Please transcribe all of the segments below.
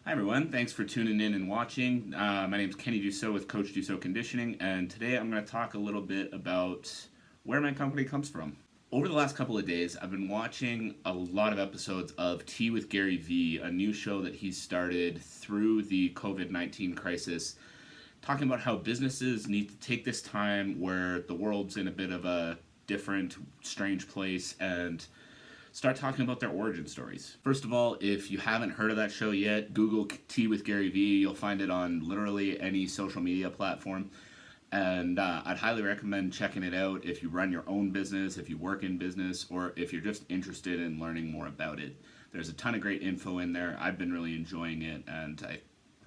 Hi everyone, thanks for tuning in and watching. My name is Kenny Dusseault with Coach Dusseault Conditioning, and today I'm going to talk a little bit about where my company comes from. Over the last couple of days, I've been watching a lot of episodes of Tea with Gary Vee, a new show that he's started through the COVID-19 crisis, talking about how businesses need to take this time where the world's in a bit of a different, strange place and start talking about their origin stories. First of all, if you haven't heard of that show yet, Google Tea with Gary Vee. You'll find it on literally any social media platform. And I'd highly recommend checking it out if you run your own business, if you work in business, or if you're just interested in learning more about it. There's a ton of great info in there. I've been really enjoying it, and I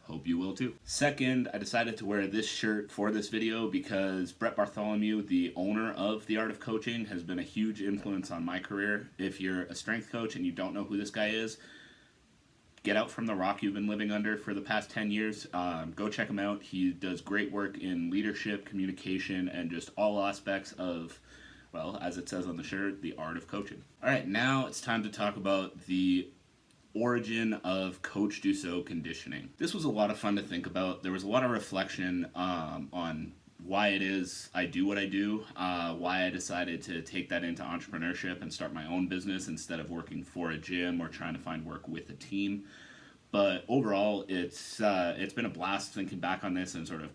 hope you will too. Second, I decided to wear this shirt for this video because Brett Bartholomew, the owner of The Art of Coaching, has been a huge influence on my career. If you're a strength coach and you don't know who this guy is, get out from the rock you've been living under for the past 10 years. Go check him out. He does great work in leadership, communication, and just all aspects of, well, as it says on the shirt, the art of coaching. All right, now it's time to talk about the origin of Coach Dusseault Conditioning. This was a lot of fun to think about. There was a lot of reflection on why it is I do what I do, why I decided to take that into entrepreneurship and start my own business instead of working for a gym or trying to find work with a team. But overall, it's been a blast thinking back on this and sort of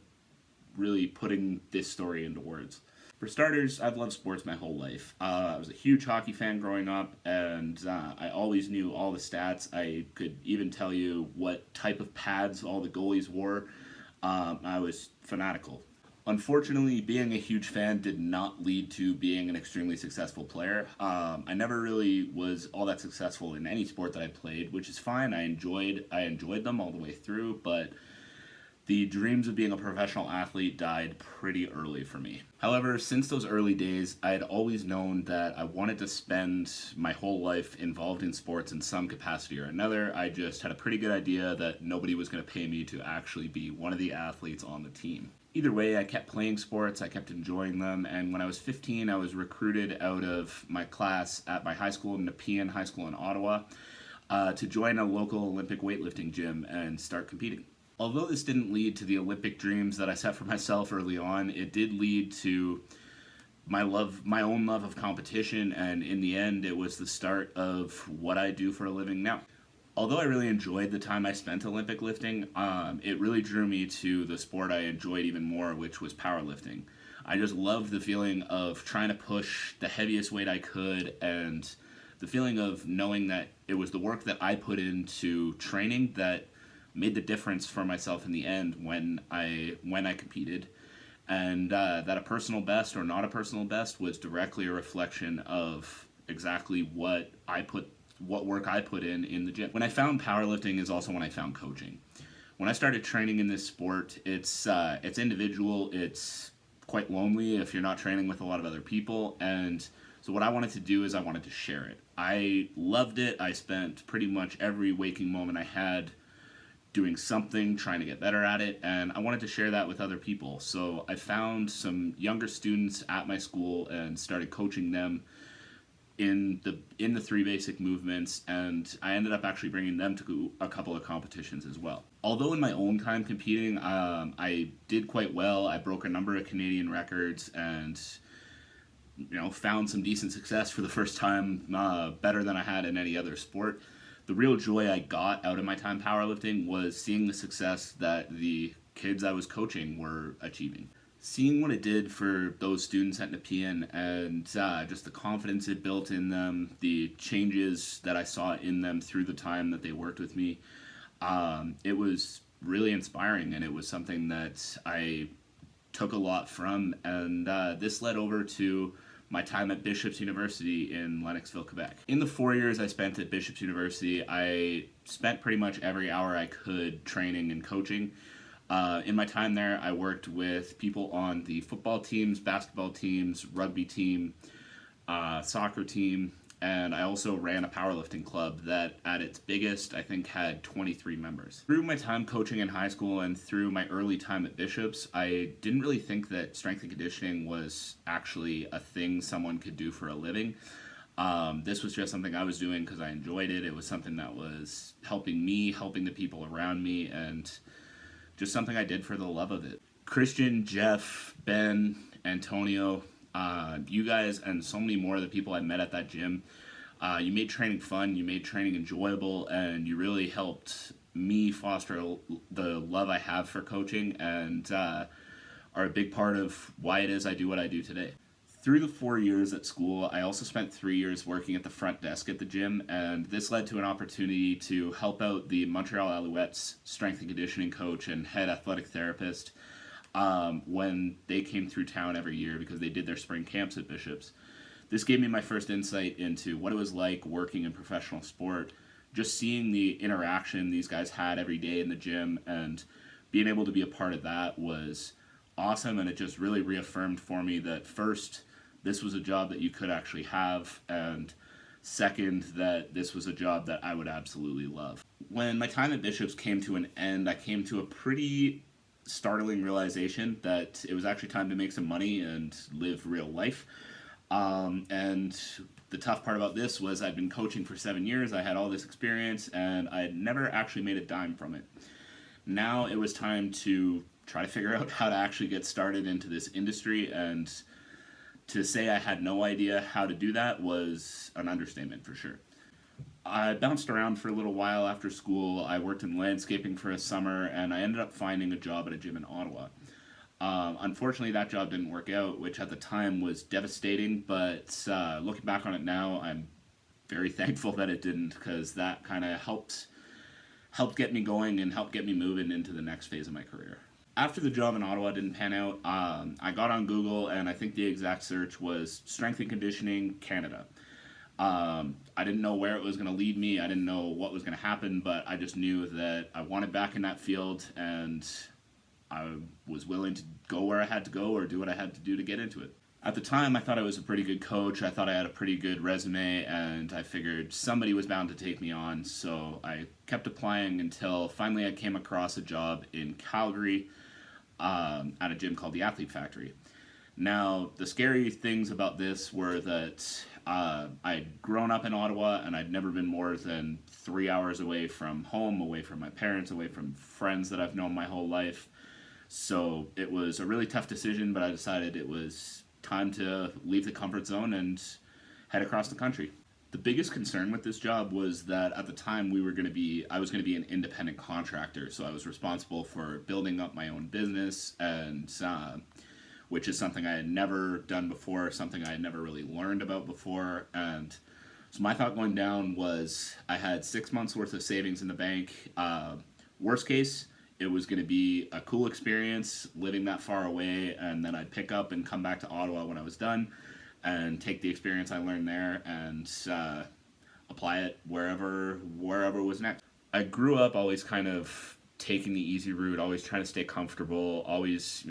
really putting this story into words. For starters, I've loved sports my whole life. I was a huge hockey fan growing up, and I always knew all the stats. I could even tell you what type of pads all the goalies wore. I was fanatical. Unfortunately, being a huge fan did not lead to being an extremely successful player. I never really was all that successful in any sport that I played, which is fine. I enjoyed them all the way through, but the dreams of being a professional athlete died pretty early for me. However, since those early days, I had always known that I wanted to spend my whole life involved in sports in some capacity or another. I just had a pretty good idea that nobody was going to pay me to actually be one of the athletes on the team. Either way, I kept playing sports, I kept enjoying them, and when I was 15, I was recruited out of my class at my high school, Nepean High School in Ottawa, to join a local Olympic weightlifting gym and start competing. Although this didn't lead to the Olympic dreams that I set for myself early on, it did lead to my own love of competition, and in the end, it was the start of what I do for a living now. Although I really enjoyed the time I spent Olympic lifting, it really drew me to the sport I enjoyed even more, which was powerlifting. I just loved the feeling of trying to push the heaviest weight I could, and the feeling of knowing that it was the work that I put into training that made the difference for myself in the end when I competed, and that a personal best or not a personal best was directly a reflection of exactly what work I put in the gym. When I found powerlifting is also when I found coaching. When I started training in this sport, it's individual, it's quite lonely if you're not training with a lot of other people, and so what I wanted to do is I wanted to share it. I loved it. I spent pretty much every waking moment I had doing something, trying to get better at it, and I wanted to share that with other people. So I found some younger students at my school and started coaching them in the three basic movements, and I ended up actually bringing them to a couple of competitions as well. Although in my own time competing, I did quite well. I broke a number of Canadian records and found some decent success for the first time, better than I had in any other sport. The real joy I got out of my time powerlifting was seeing the success that the kids I was coaching were achieving. Seeing what it did for those students at Nepean and just the confidence it built in them, the changes that I saw in them through the time that they worked with me, it was really inspiring, and it was something that I took a lot from, and this led over to my time at Bishop's University in Lennoxville, Quebec. In the 4 years I spent at Bishop's University, I spent pretty much every hour I could training and coaching. In my time there, I worked with people on the football teams, basketball teams, rugby team, soccer team, and I also ran a powerlifting club that at its biggest, I think, had 23 members. Through my time coaching in high school and through my early time at Bishop's, I didn't really think that strength and conditioning was actually a thing someone could do for a living. This was just something I was doing because I enjoyed it. It was something that was helping me, helping the people around me, and just something I did for the love of it. Christian, Jeff, Ben, Antonio, you guys, and so many more of the people I met at that gym, you made training fun, you made training enjoyable, and you really helped me foster the love I have for coaching, and are a big part of why it is I do what I do today. Through the 4 years at Skool, I also spent 3 years working at the front desk at the gym, and this led to an opportunity to help out the Montreal Alouettes strength and conditioning coach and head athletic therapist when they came through town every year because they did their spring camps at Bishop's. This gave me my first insight into what it was like working in professional sport, just seeing the interaction these guys had every day in the gym, and being able to be a part of that was awesome, and it just really reaffirmed for me that first, this was a job that you could actually have, and second, that this was a job that I would absolutely love. When my time at Bishop's came to an end, I came to a pretty startling realization that it was actually time to make some money and live real life. And the tough part about this was I'd been coaching for 7 years, I had all this experience, and I had never actually made a dime from it. Now it was time to try to figure out how to actually get started into this industry, and to say I had no idea how to do that was an understatement for sure. I bounced around for a little while after school. I worked in landscaping for a summer, and I ended up finding a job at a gym in Ottawa. Unfortunately, that job didn't work out, which at the time was devastating, but looking back on it now, I'm very thankful that it didn't, because that kind of helped get me going and helped get me moving into the next phase of my career. After the job in Ottawa didn't pan out, I got on Google, and I think the exact search was strength and conditioning Canada. I didn't know where it was going to lead me. I didn't know what was going to happen, but I just knew that I wanted back in that field, and I was willing to go where I had to go or do what I had to do to get into it. At the time, I thought I was a pretty good coach. I thought I had a pretty good resume, and I figured somebody was bound to take me on, so I kept applying until finally I came across a job in Calgary at a gym called the Athlete Factory. Now, the scary things about this were that I'd grown up in Ottawa, and I'd never been more than 3 hours away from home, away from my parents, away from friends that I've known my whole life. So it was a really tough decision, but I decided it was time to leave the comfort zone and head across the country. The biggest concern with this job was that at the time I was going to be an independent contractor, so I was responsible for building up my own business, and which is something I had never done before, something I had never really learned about before. And so my thought going down was I had 6 months worth of savings in the bank. Worst case, it was going to be a cool experience living that far away, and then I'd pick up and come back to Ottawa when I was done and take the experience I learned there and apply it wherever was next. I grew up always kind of taking the easy route, always trying to stay comfortable, always,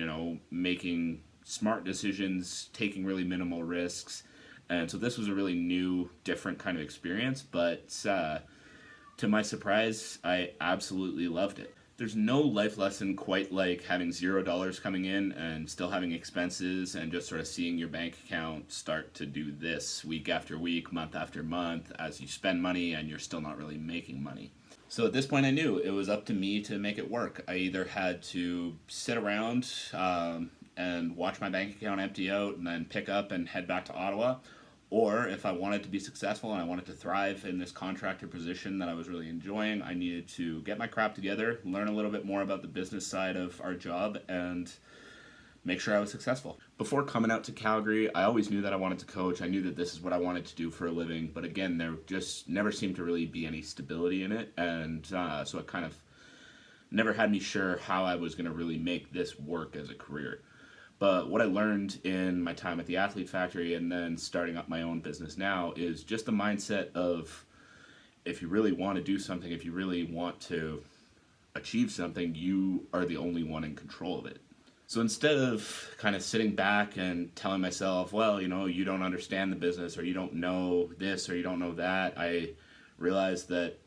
making smart decisions, taking really minimal risks. And so this was a really new, different kind of experience, but to my surprise, I absolutely loved it. There's no life lesson quite like having $0 coming in and still having expenses and just sort of seeing your bank account start to do this week after week, month after month, as you spend money and you're still not really making money. So at this point I knew it was up to me to make it work. I either had to sit around and watch my bank account empty out and then pick up and head back to Ottawa, or if I wanted to be successful and I wanted to thrive in this contractor position that I was really enjoying, I needed to get my crap together, learn a little bit more about the business side of our job, and make sure I was successful. Before coming out to Calgary, I always knew that I wanted to coach. I knew that this is what I wanted to do for a living, but again, there just never seemed to really be any stability in it, and so it kind of never had me sure how I was going to really make this work as a career. But what I learned in my time at the Athlete Factory and then starting up my own business now is just the mindset of, if you really want to do something, if you really want to achieve something, you are the only one in control of it. So instead of kind of sitting back and telling myself, well, you don't understand the business, or you don't know this, or you don't know that, I realized that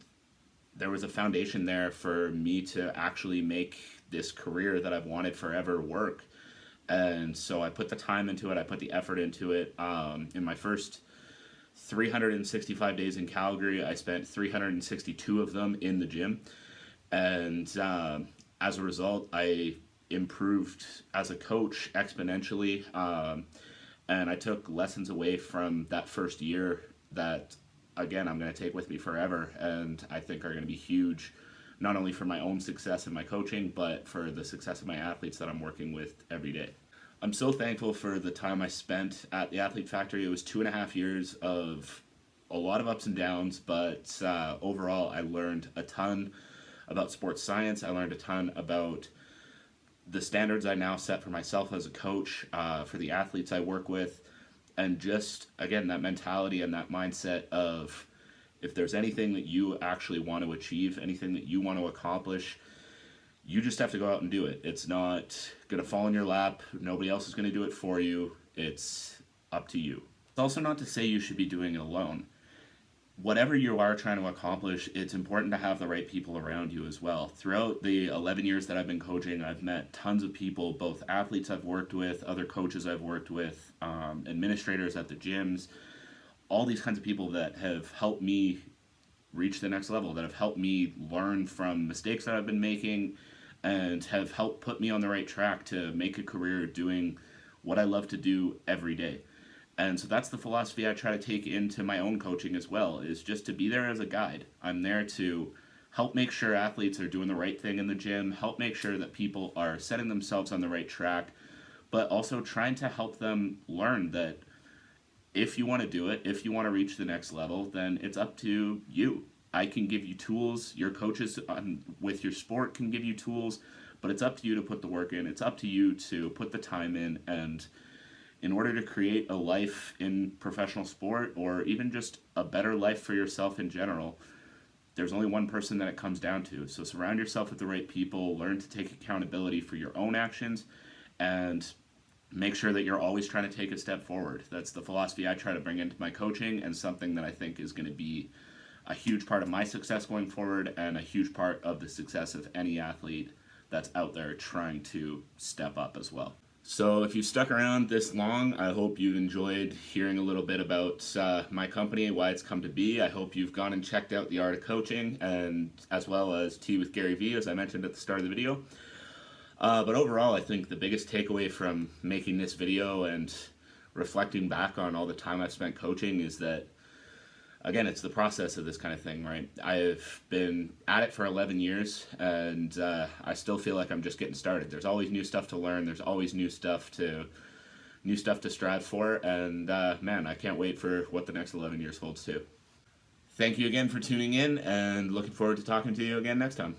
there was a foundation there for me to actually make this career that I've wanted forever work. And so I put the time into it, I put the effort into it. In my first 365 days in Calgary. I spent 362 of them in the gym. And as a result, I improved as a coach exponentially. And I took lessons away from that first year that, again, I'm going to take with me forever. And I think are going to be huge, not only for my own success in my coaching, but for the success of my athletes that I'm working with every day. I'm so thankful for the time I spent at the Athlete Factory. It was 2.5 years of a lot of ups and downs, but overall I learned a ton about sports science. I learned a ton about the standards I now set for myself as a coach, for the athletes I work with, and just, again, that mentality and that mindset of if there's anything that you actually want to achieve, anything that you want to accomplish, you just have to go out and do it. It's not going to fall in your lap. Nobody else is going to do it for you. It's up to you. It's also not to say you should be doing it alone. Whatever you are trying to accomplish, it's important to have the right people around you as well. Throughout the 11 years that I've been coaching, I've met tons of people, both athletes I've worked with, other coaches I've worked with, administrators at the gyms, all these kinds of people that have helped me reach the next level, that have helped me learn from mistakes that I've been making, and have helped put me on the right track to make a career doing what I love to do every day. And so that's the philosophy I try to take into my own coaching as well, is just to be there as a guide. I'm there to help make sure athletes are doing the right thing in the gym, help make sure that people are setting themselves on the right track, but also trying to help them learn that if you want to do it, if you want to reach the next level, then it's up to you. I can give you tools, your coaches with your sport can give you tools, but it's up to you to put the work in. It's up to you to put the time in, and in order to create a life in professional sport, or even just a better life for yourself in general, there's only one person that it comes down to. So surround yourself with the right people, learn to take accountability for your own actions, and make sure that you're always trying to take a step forward. That's the philosophy I try to bring into my coaching, and something that I think is going to be a huge part of my success going forward, and a huge part of the success of any athlete that's out there trying to step up as well. So if you've stuck around this long, I hope you've enjoyed hearing a little bit about my company, why it's come to be. I hope you've gone and checked out The Art of Coaching, and as well as Tea with Gary Vee, as I mentioned at the start of the video. But overall, I think the biggest takeaway from making this video and reflecting back on all the time I've spent coaching is that, again, it's the process of this kind of thing, right? I've been at it for 11 years, and I still feel like I'm just getting started. There's always new stuff to learn. There's always new stuff to strive for, and man, I can't wait for what the next 11 years holds too. Thank you again for tuning in, and looking forward to talking to you again next time.